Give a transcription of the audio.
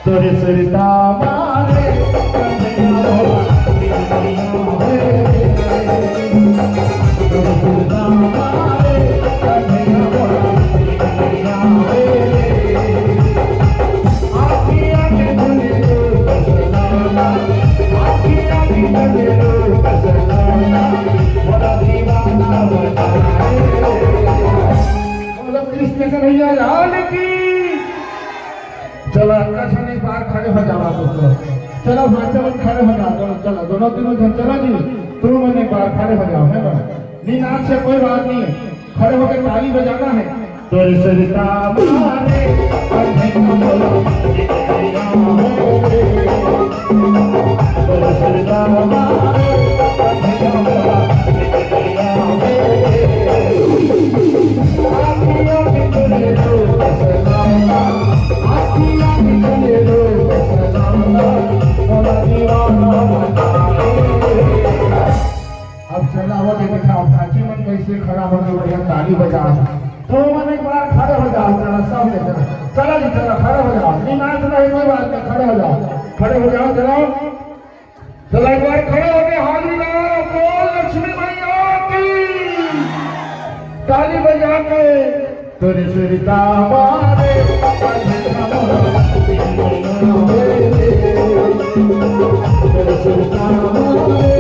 तोरे सरिता मारे कृष्ण कन्हैया लाल की। चलो आकाश बार खड़े हो जावा दोस्तों, चलो चलो खड़े हो जाओ, चलो चलो दोनों तीनों जन चलो जी, तुम मैंने बार खड़े हो जाओ है ना, नींद से कोई बात नहीं है, खड़े होकर ताली बजाना है। तोरे सरिता मारे तोरे सरिता मारे अब चला हो दिखाओ प्राची मन कैसे खड़ा होकर बढ़िया ताली बजा तो मन एक बार खड़े हो जाओ, चला सब ले चला चला जी चला खड़े हो जाओ, नहीं नाच रहे कोई बात नहीं, खड़े हो जाओ खड़े हो जाओ, चलो चला एक बार खड़े होके हाली लगाओ, बोल लक्ष्मी मैया की, ताली बजा के तोरे सरिता मारे तोरे सरिता मारे